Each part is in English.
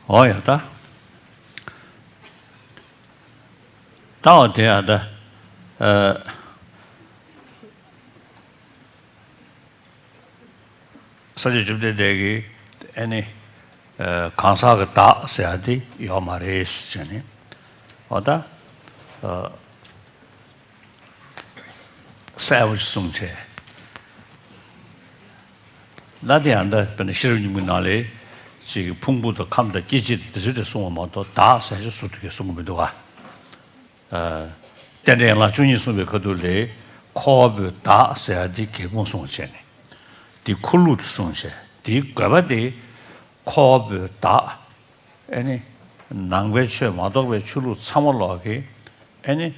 어야다. 다어대야다. 사실 좀 되게 아니 강사가 다 써야지 요 말에 쓰잖아요. 어다 세우지 송체 나한테 안다 근데 싫으면 나래 지금 풍부도 감다 기지도 송어마도 다 사실 수도게 송어도가 때려라 중이 송be 거둘래 코브 다 써야지 개공 송체네 디 콜루드 송체 디 과바디 코브 다 아니 낭외체 마도외 출루 참을러게 아니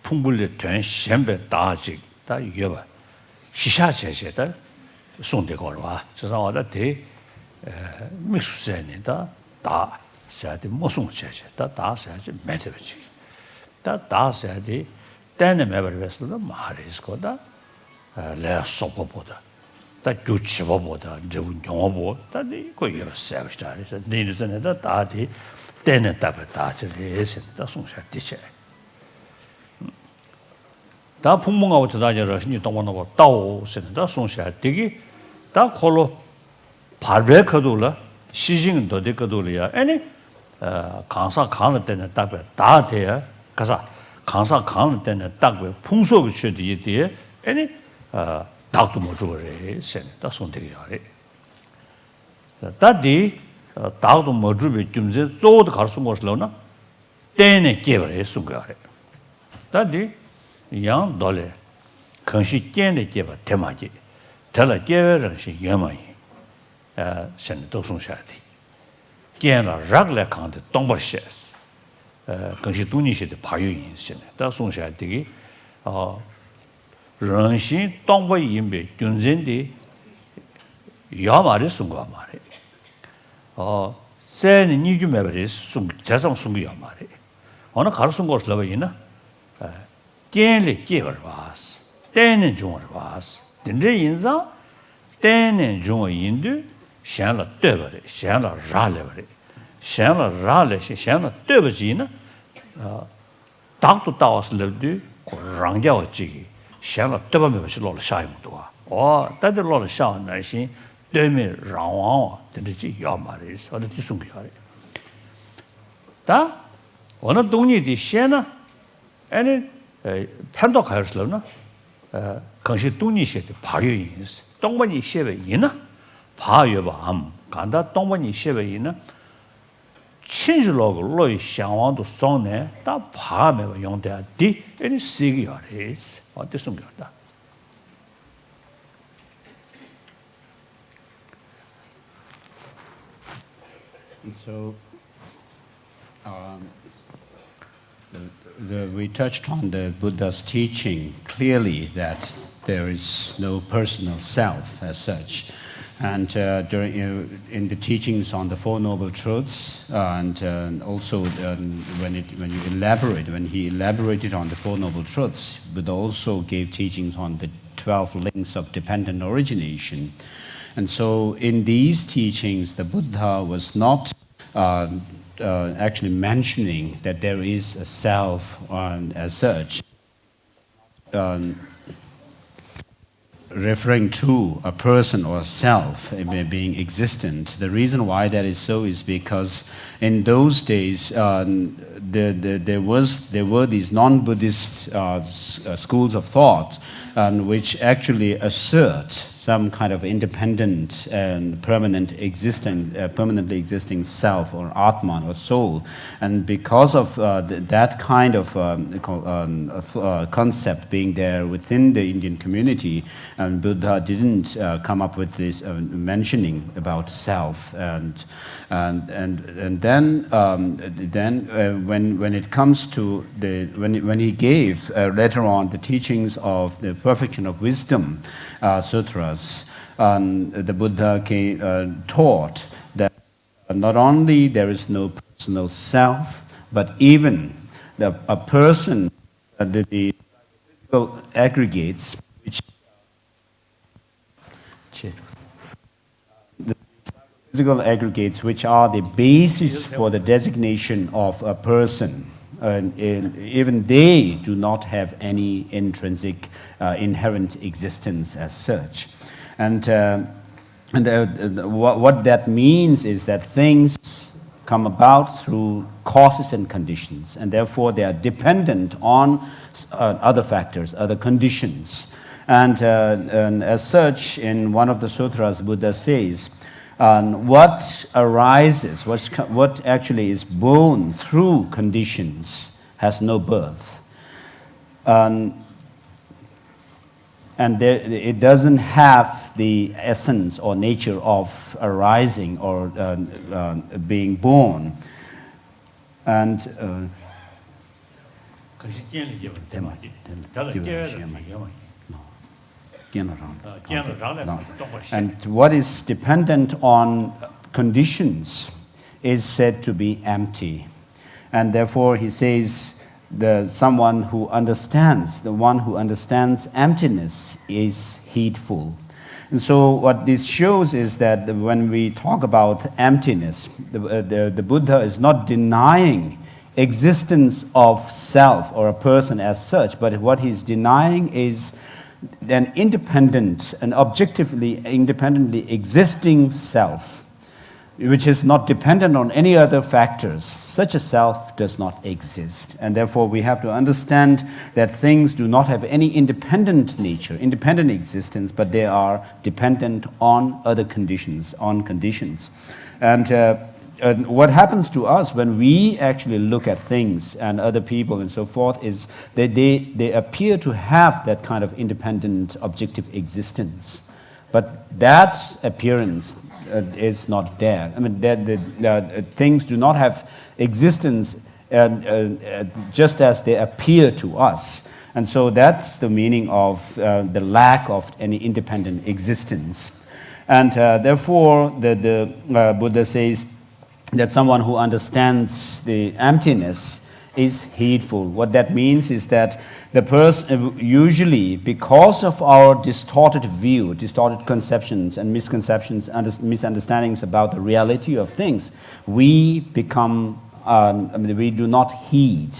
풍불의 된 셴베 다직 다 이겨봐 시샤제제다 손대거와 저상하다 대 미수세니다 다 사야지 모송제제다 다 사야지 매제지 다 사야지 때는 매버려서도 말이스 거다 레 속고보다 다 교치보다 이제 운영하고 다 이거 이거 세우시다래서 내일전에다 다디 때는 답을 다 저래서 다 송샤티체 다 풍문하고 저다저러 신이 동원하고 따오시는다 송샤티기 다 콜로 발베커도라 시징은 더 되거도리야 아니 강사 강을 때는 답을 다 돼야 가서 강사 강을 때는 답을 풍속을 취해야 돼 아니 다도 못 주거래 다 손대기야래 다디 다도 못 주베 좀제 쪼도 가르쳐 모슬로나 때네 깨버려 숨거래 다디 양 돌에 컨시 깨네 깨버 대마지 달라 깨버런시 예마이 선도 송샤디 깨나 락래 칸데 동버셰스 컨시 두니시데 파유인신 다 송샤디기人心当不因为军人的要么的送过嘛的，在你就买不的送，加上送个要么的，我那卡送过是那个呢，建立结合吧是，单人中的吧是，等着人上单人中的印度想了对不的，想了热了不的，想了热了些，想了对不起呢，大都到是了的，让家我自己。想了对吧？没有是落了下一步多但是落了下那些对面让往等着去要嘛的，或者去送给他的。但我那东西的线呢，判断开始了呢，可是东西写的爬越因是，东北你写的因呢，爬越吧看到东北你写的因呢，亲戚老个来向往的上呢，但爬没有用的的，是个样的是。So, we touched on the Buddha's teaching clearly that there is no personal self as such. And in the teachings on the Four Noble Truths, and also when he elaborated on the Four Noble Truths, Buddha also gave teachings on the 12 links of dependent origination. And so in these teachings, the Buddha was not actually mentioning that there is a self as such. Referring to a person or a self being existent. The reason why that is so is because in those days there were these non-Buddhist schools of thought which actually assert some kind of independent and permanently existing self or Atman or soul. And because of that kind of concept being there within the Indian community, Buddha didn't come up with this mentioning about self. And then when it comes to when he gave later on the teachings of the Perfection of Wisdom sutras, the Buddha taught that not only there is no personal self, but even a person, the physical aggregates which physical aggregates which are the basis for the designation of a person. Even they do not have any intrinsic inherent existence as such. And what that means is that things come about through causes and conditions, and therefore they are dependent on other factors, other conditions. And as such, in one of the sutras, Buddha says, what arises, what actually is born through conditions has no birth. And it doesn't have the essence or nature of arising or being born. And and what is dependent on conditions is said to be empty. And therefore he says someone who understands, the one who understands emptiness is heedful. And so what this shows is that when we talk about emptiness, the Buddha is not denying existence of self or a person as such, but what he's denying is an independent, an objectively, independently existing self, which is not dependent on any other factors. Such a self does not exist. And therefore we have to understand that things do not have any independent nature, independent existence, but they are dependent on other conditions, on conditions. And what happens to us when we actually look at things and other people and so forth is that they appear to have that kind of independent objective existence. But that appearance is not there. I mean, things do not have existence just as they appear to us. And so that's the meaning of the lack of any independent existence. And therefore, the Buddha says that someone who understands the emptiness is heedful. What that means is that the person, usually because of our distorted view, distorted conceptions and misconceptions, misunderstandings about the reality of things, we become, we do not heed,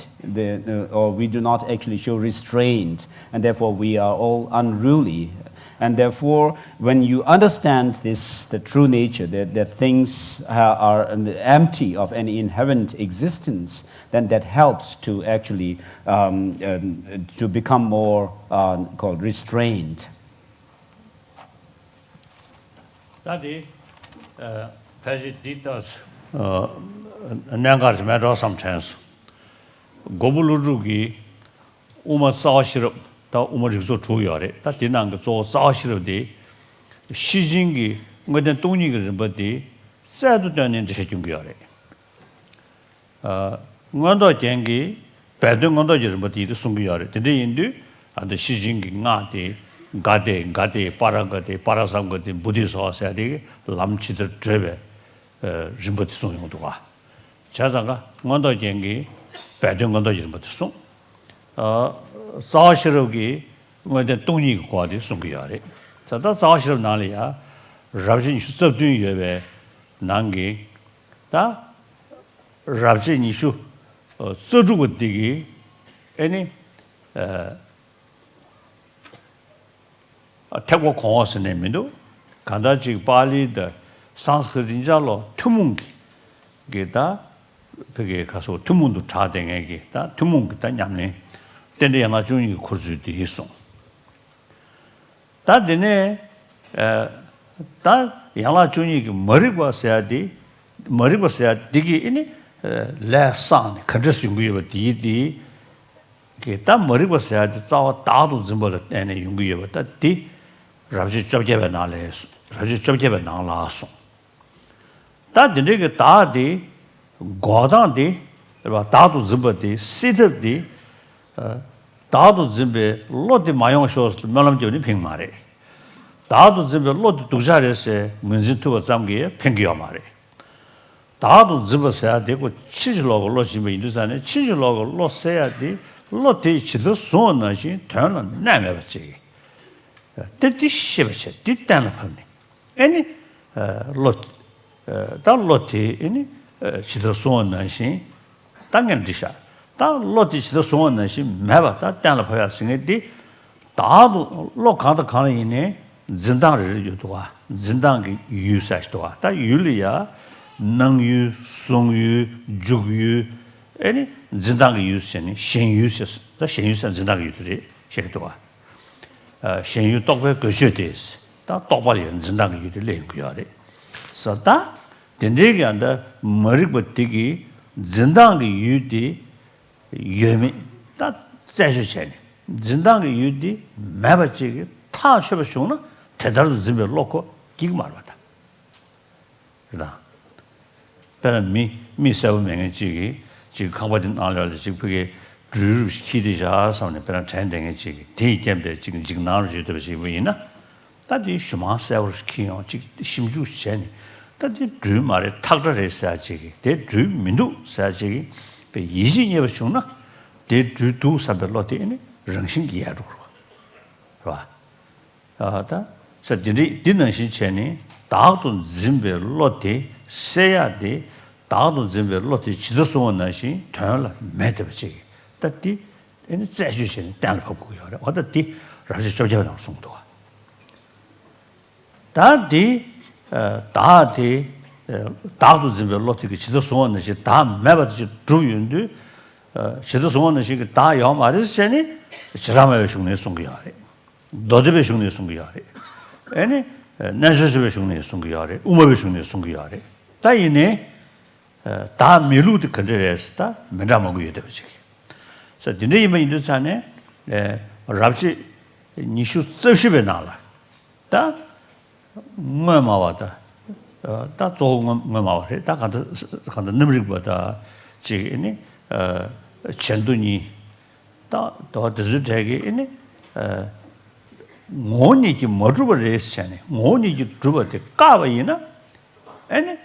or we do not actually show restraint, and therefore we are all unruly. And therefore, when you understand this, the true nature, that things are empty of any inherent existence, then that helps to actually to become more called restrained. Daddy, Pajitas, Nagarjuna sometimes. Gobulugi, Uma Sashirap. 우머직소 주요래 다 디난 거 자시르디 시진기 뭐든 동리가 뭐디 싸도 되는 제 중요래 뭔도 쟁기 배도 뭔도 저 뭐디 숨겨래 근데 인도 안데 시진기 나데 가데 파라가데 파라상거데 부디서 하셔야지 람치들 드베 림버티 송용도가 자자가 뭔도 쟁기 배도 뭔도 저 뭐디 송 사시르기 뭐든 동리 과디 송겨야래 자다 사시르 나리야 rabshin shu sabdun yuebe nangi ta rabshin nishu sojugu digi any takwa kongwas nemido kandaji Pali the Sanskrit injalo tumungi geta pege kaso tumundu chadengegi ta tumungi ta nyamne tende yana jungi kurzu di hisong ta dene 다 양라 중이 머리가 세야디 머리가 세야 디기 이니 레산 컨트스 용구여 디디 게다 머리가 세야디 자와 다도 좀벌 때네 용구여 디 rabshi chobjebe nale rabshi chobjebe nanglaso 다 dinege 다디 고다디 다도 좀버디 시드디 다도 좀베 로디 마용쇼스 melomjoni 핑마레 다도 집에 로드 두자레세 문진투가 잠게 팽기야 말해. 다도 집어서야 되고 치즈로고 로지면 인도산에 치즈로고 로세야 돼. 로티 치도 소나시 터는 나매버지. 뜻이 쉐버지. 뜻단을 하네. 아니 로 다 로티 이니 시도 소원난신 당연 디샤 다 로티 시도 소원난신 매바 다 땅을 봐야 생에디 다도 로카다 가는이네 진당을 유도와 진당의 유사시도와 다 윤리야 능유 송유 죽유 아니 진당의 유선이 신유스 다 신유선 진당의 유들이 시도와 신유 똑바로 거셔대스 다 똑바로 진당의 유들이 레고야래 서다 된대게 한다 머리부터기 진당의 유디 유미 다 자주체니 진당의 유디 매버지기 타 셔버쇼나 대다로 집에 놓고 기고 말았다. 그다. 그다음 미세우 명의지기 지금 강바진 알려져 지금 그게 주 시키디자 선에 그런 전쟁의 지기 대점대 지금 나오지 되듯이 보이나 다디 슈마세우 시키요 지금 심주 전이 다디 주 말에 탁더를 해야지 대주 민도 사지기 그 이진이 쇼나 대주도 사별로데네 정신기야로 봐. 아다 서디리 디는시 전에 다도 짐베 로테 세야데 다도 짐베 로테 지도소원나시 전라 매듭지기 다디 에네 자주신 땅을 보고요. 어디 라지 저저나 송도가 다디 다디 다도 짐베 로테 지도소원나시 다 매버지 주윤도 지도소원나시 다 요마르스니 지라마요 중에 송기야 너드베 중에 송기야 아니 내셔스베 중에 송기야 우마베 중에 송기야 다이네 다 미루드 컨트레스다 메라마고 예데지 그래서 디네이면 인도산에 랍시 니슈 쓰시베 나라 다 뭐마와다 다 좋은 뭐마와래 다 간다 넘리보다 지니 전도니 다 드즈되게 이네 모니지 모르버레스잖아요. 모니지 주버데 까바이나 아니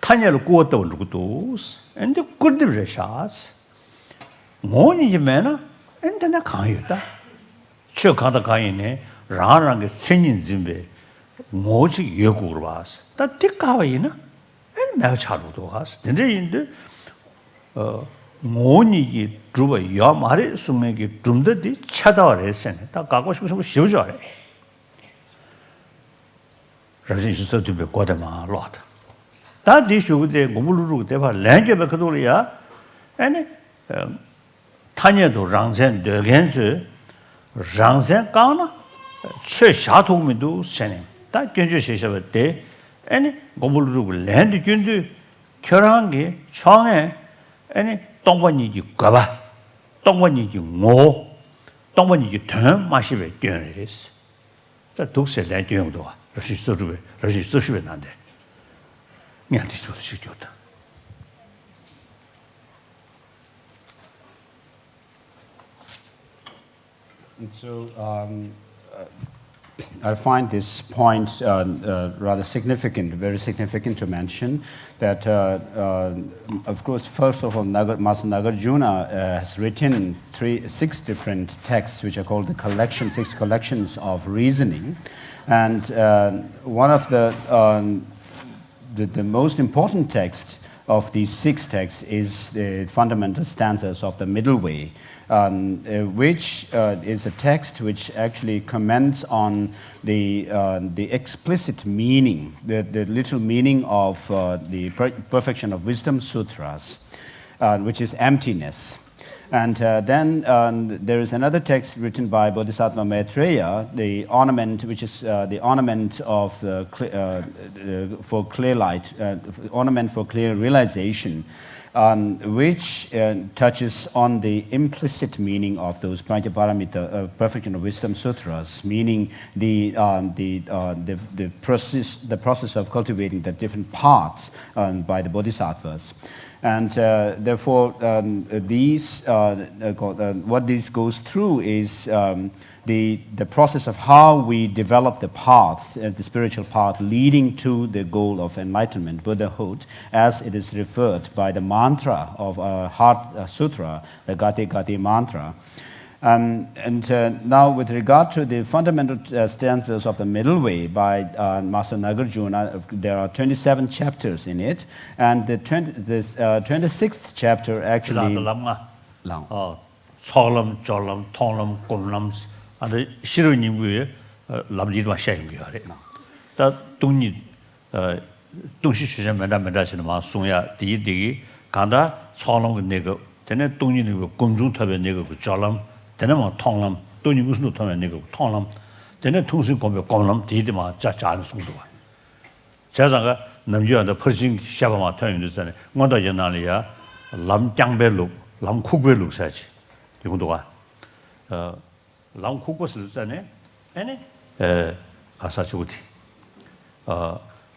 타냐를 구웠다 그러고도 근데 굿드르샤스 모니지 매나 엔데나 가요다 저 가다 가이네 라랑게 생인 짐베 모지 예고로 와서 다 띠까바이나 엔 내가 차로도 와서 근데 인데 모니기 주버 요 말에 숨에게 좀더디 찾아와래서네 다 가고 싶으면 쉬우죠래 그래서 저도 배고다마 로다 다 디슈데 고불루루 대바 랭게베 그돌이야 아니 타녀도 랑센 되겐스 랑센 까나 최샤도미도 세네 다 견주시셔버때 아니 고불루루 랜드 준도 결항게 청에 아니 동번이지 가봐 동번이지 뭐 동번이지 더 마시베 견레스 자 독세래 견도 러시 쓰시베 난데 니한테 좀 시켰다 And so I find this point rather significant, very significant to mention that, of course, first of all, Master Nagarjuna has written 6 different texts, which are called the 6 collections of reasoning. And one of the most important text of these 6 texts is the fundamental stanzas of the Middle Way, which is a text which actually comments on the explicit meaning, the literal meaning of the Perfection of Wisdom Sutras, which is emptiness. And then there is another text written by Bodhisattva Maitreya, the ornament, which is the ornament of for clear light, ornament for clear realization, which touches on the implicit meaning of those Panchaparamita Perfection of Wisdom Sutras, meaning the process of cultivating the different parts by the Bodhisattvas. And therefore, what this goes through is the process of how we develop the path, the spiritual path leading to the goal of enlightenment, Buddhahood, as it is referred by the mantra of Heart Sutra, the Gati Gati mantra. Now, with regard to the fundamental stanzas of the middle way by Master Nagarjuna, there are 27 chapters in it, and the 26th chapter actually. Solam, Jolam, Tonlam, Gonlams, and the Shirunim, Lamjidwa Shang. That Tuni Tunshi Madame Sunya, Didi, Kanda, Solam Nego, then a Tuni Gunjun Tabe Nego, Jolam, then a Tonlam, Tuni Musnu Tome Nego, Tonlam, then a Tunsi Gonlam, Didima, Jachan Sundua. Chazanga, Namju and the Pershing Shabama turn to the Monda Yanalia, Lam Jangbelu, Lam Kubelu such. 이거도가 랑쿠고스 전에 아니 가사주디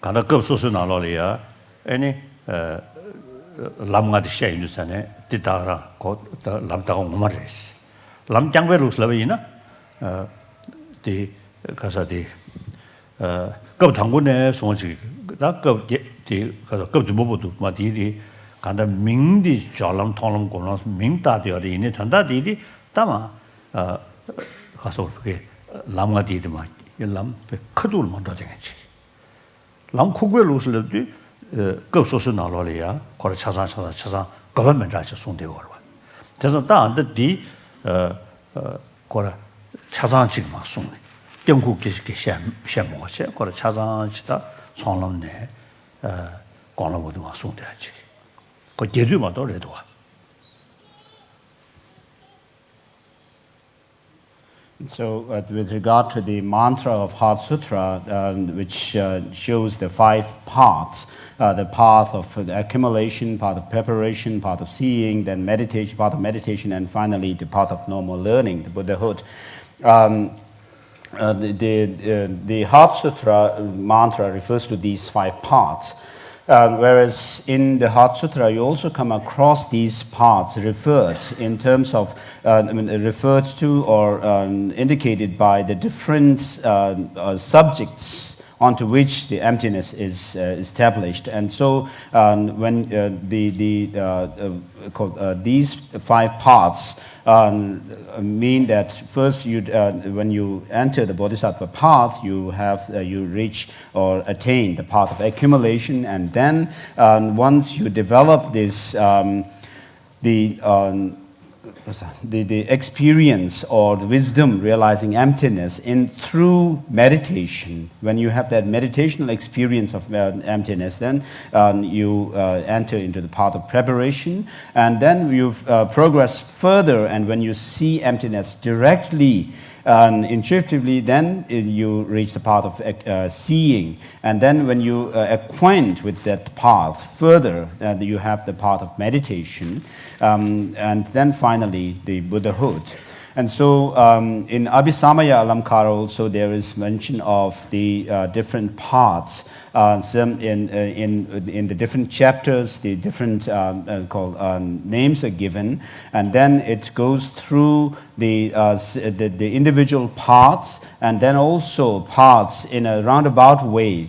가나급 소소 나로리아 아니 람가디 샤이누 전에 디다라 고 람다가 오마레스 람장베루스라베이나 디 가사디 급 당군의 송지 나급디 가서 급도 뭐도 마디디 간다 명디 잘람 통람 고는 명다되어리 이네 전다디디 담아 가서 그게 람가디디마 람 크돌 만다 되겠지 람 쿠벨로스르디 급소스 나로리아 거래 차산 government 자체 손대고 와 그래서 다한테디 거래 차산 지금 막 손 영국 계시게 샤모셔 거래 차산 지다 손람네 권로도 막 손대야지 So, with regard to the mantra of Heart Sutra, which shows the 5 paths, the path of accumulation, path of preparation, path of seeing, then meditation, path of meditation, and finally the path of normal learning, the Buddhahood. The Heart Sutra mantra refers to these 5 paths. Whereas in the Heart Sutra, you also come across these paths referred in terms of referred to or indicated by the different subjects onto which the emptiness is established. And so when these 5 paths mean that first when you enter the Bodhisattva path, you reach or attain the path of accumulation, and then once you develop this the experience or the wisdom realizing emptiness through meditation, when you have that meditational experience of emptiness, then you enter into the path of preparation, and then you progress further, and when you see emptiness directly, intuitively, then you reach the path of seeing. And then when you acquaint with that path further, you have the path of meditation. And then finally, the Buddhahood. And so in Abhisamaya Alamkara also there is mention of the different paths. Some in the different chapters, the different names are given, and then it goes through the individual paths, and then also paths in a roundabout way,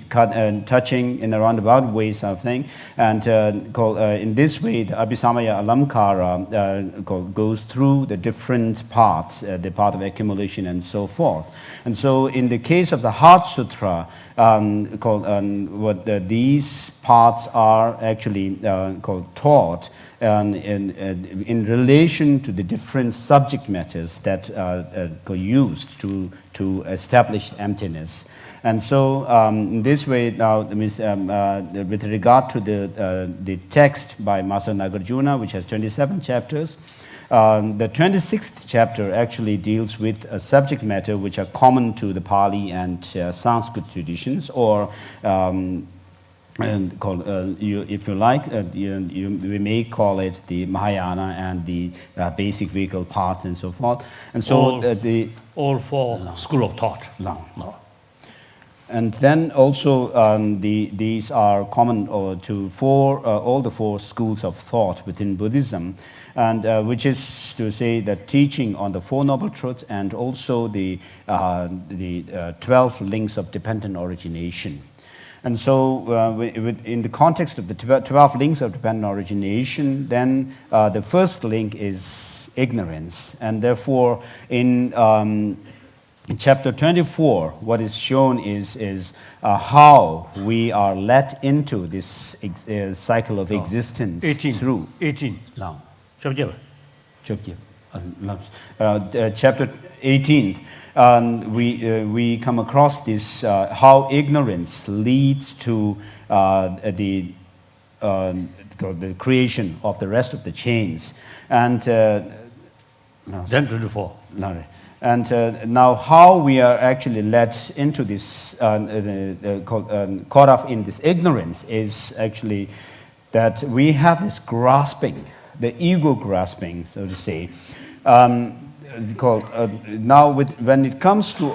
touching in a roundabout way, something. And in this way, the Abhisamaya Alamkara goes through the different paths, the path of accumulation and so forth. And so in the case of the Heart Sutra, these paths are actually taught in relation to the different subject matters that are used to establish emptiness. And so in this way now, with regard to the text by Master Nagarjuna, which has 27 chapters, the 26th chapter actually deals with a subject matter which are common to the Pali and Sanskrit traditions, or if you like, we may call it the Mahayana and the basic vehicle path and so forth. And so all 4 school of thought. No. And then also these are common to all the 4 schools of thought within Buddhism, and which is to say that teaching on the 4 Noble Truths and also the 12 links of dependent origination. And so in the context of the 12 links of dependent origination, then the first link is ignorance. And therefore, in chapter 24, what is shown is how we are let into this cycle of existence 18. through 18. now. Chpt. Chapter 18, we come across this how ignorance leads to the creation of the rest of the chains, and Then 24. and now how we are actually led into this caught up in this ignorance is actually that we have this grasping, the ego grasping, so to say. Now, when it comes to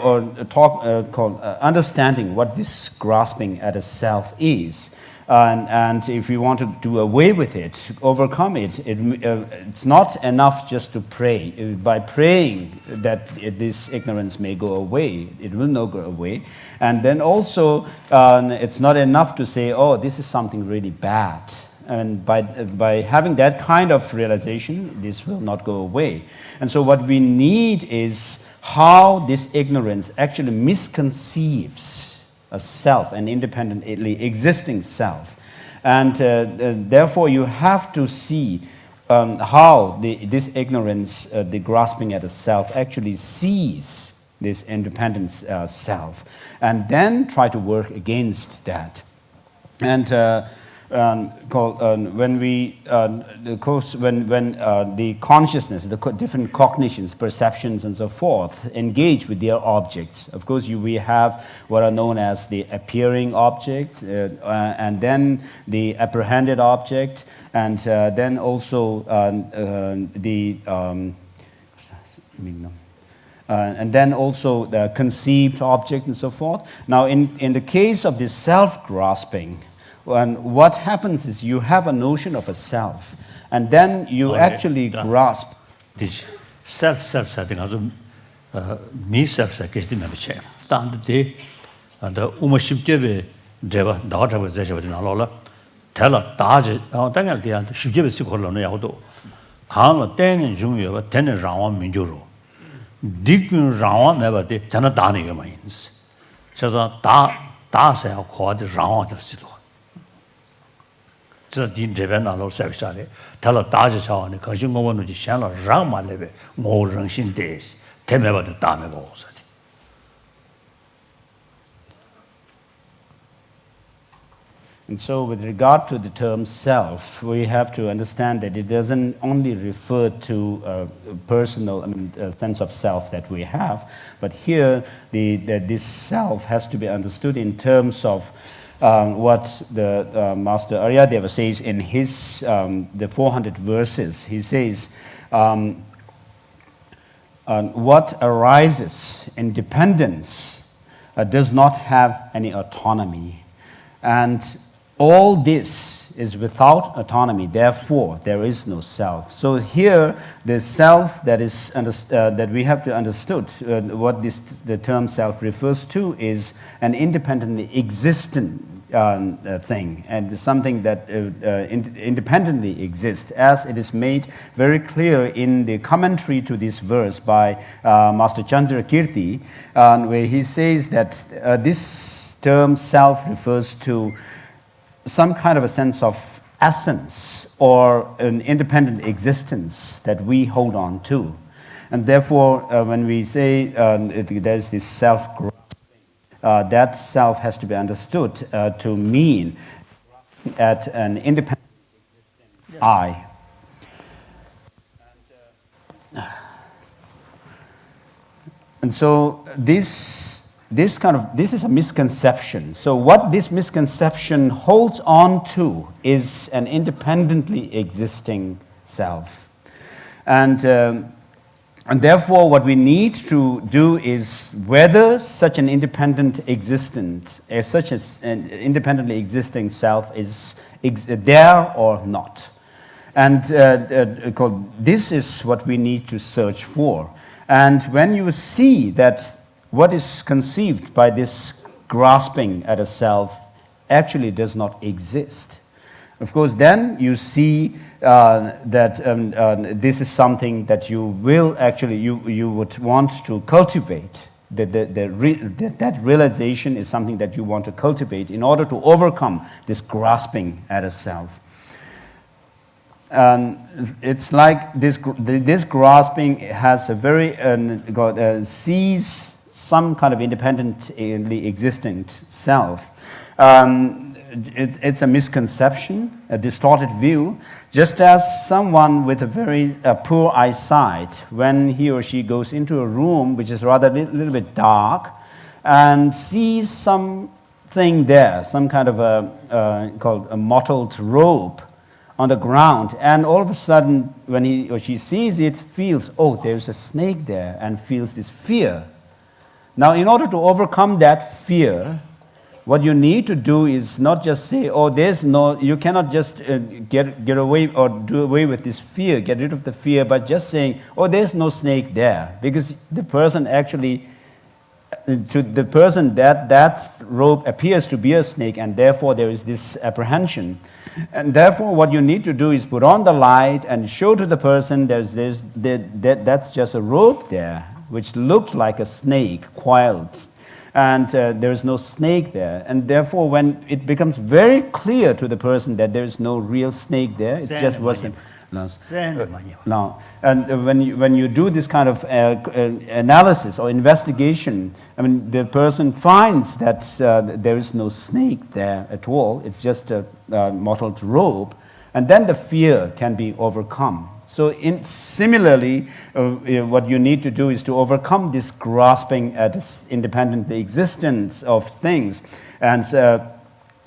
understanding what this grasping at a self is, and if we want to do away with it, overcome it, it's not enough just to pray. By praying that this ignorance may go away, it will not go away. And then also, it's not enough to say, oh, this is something really bad. And by having that kind of realization, this will not go away. And so what we need is how this ignorance actually misconceives a self, an independently existing self. And therefore you have to see how this ignorance, the grasping at a self, actually sees this independent self. And then try to work against that. And when the consciousness, the different cognitions, perceptions, and so forth engage with their objects, of course, we have what are known as the appearing object, and then the apprehended object, and then also and then also the conceived object, and so forth. Now, in the case of this self-grasping, and what happens is you have a notion of a self, and then you actually grasp. This self-setting, also me self-setting, stand the umashipjebe dreva, daughter was there, tell a dodge, Tangal the Shibjebe Sikolo Yaudo, Kama ten and Jumio, 10 and Rawan Minjuro. Digun Rawan never did, Tanadani remains. Says a da say, called the Rawan of Silo. 这din这边那老晒下来，他老打起场呢，可是我们就想了让嘛那边，我人心得，他没把这打没把我说的。 And so with regard to the term self, we have to understand that it doesn't only refer to a personal sense of self that we have, but here this self has to be understood in terms of what the Master Aryadeva says in his the 400 verses. He says, what arises in dependence does not have any autonomy, and all this is without autonomy. Therefore, there is no self. So here, the self that is that we have to understood what the term self refers to is an independently existent thing, and something that independently exists, as it is made very clear in the commentary to this verse by Master Chandra Kirti, where he says that this term self refers to some kind of a sense of essence or an independent existence that we hold on to. And therefore, when we say there's this self-grasping, that self has to be understood to mean at an independent I. And so this is a misconception. So what this misconception holds on to is an independently existing self. And therefore what we need to do is whether such an independent existence, such as an independently existing self is there or not. And this is what we need to search for. And when you see that what is conceived by this grasping at a self actually does not exist, Of course, then you see that this is something that you will actually, you would want to cultivate. That realization is something that you want to cultivate in order to overcome this grasping at a self. It's like this grasping has a very sees some kind of independently existent self. It's a misconception, a distorted view, just as someone with a very poor eyesight, when he or she goes into a room which is rather a little bit dark and sees something there, some kind of called a mottled rope on the ground, and all of a sudden when he or she sees it, feels, oh, there's a snake there, and feels this fear. Now, in order to overcome that fear, what you need to do is not just say, oh, you cannot just get away or do away with this fear, get rid of the fear, by just saying, oh, there's no snake there. Because the person actually, to the person, that rope appears to be a snake, and therefore there is this apprehension. And therefore what you need to do is put on the light and show to the person that's just a rope there, which looked like a snake coiled. And there is no snake there. And therefore, when it becomes very clear to the person that there is no real snake there, it's just wasn't. No. And when you do this kind of analysis or investigation, I mean, the person finds that there is no snake there at all. It's just a mottled rope. And then the fear can be overcome. So similarly, what you need to do is to overcome this grasping at this independent existence of things. And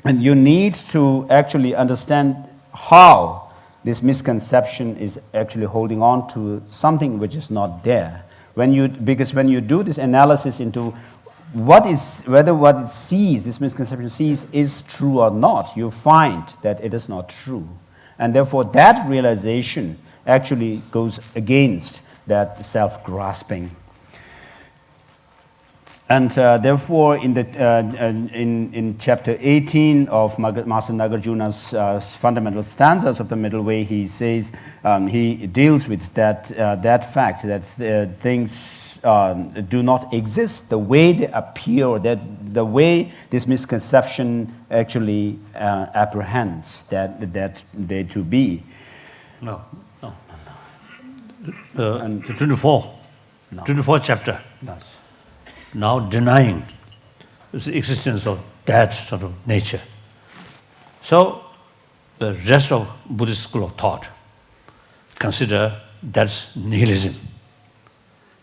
you need to actually understand how this misconception is actually holding on to something which is not there. Because when you do this analysis into whether what it sees, this misconception sees, is true or not, you find that it is not true. And therefore that realization actually goes against that self-grasping. And therefore, in chapter 18 of Master Nagarjuna's fundamental stanzas of the Middle Way, he says, he deals with that fact that things do not exist the way they appear, or that the way this misconception actually apprehends that they to be. No. The 24th chapter, Yes. now denying the existence of that sort of nature. So the rest of Buddhist school of thought consider that's nihilism.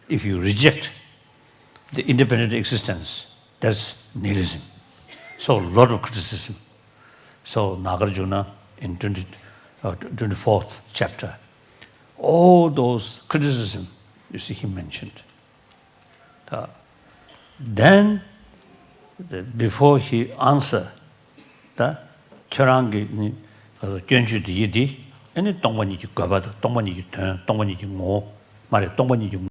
If you reject the independent existence, that's nihilism. So a lot of criticism. So Nagarjuna in 24th chapter, all those criticism, you see, he mentioned. Then, before he answered, Cherangi Gyönju di yidi, any Tongwani Gabad, Tongwani Turn, Tongwani Mo, Mari Tongwani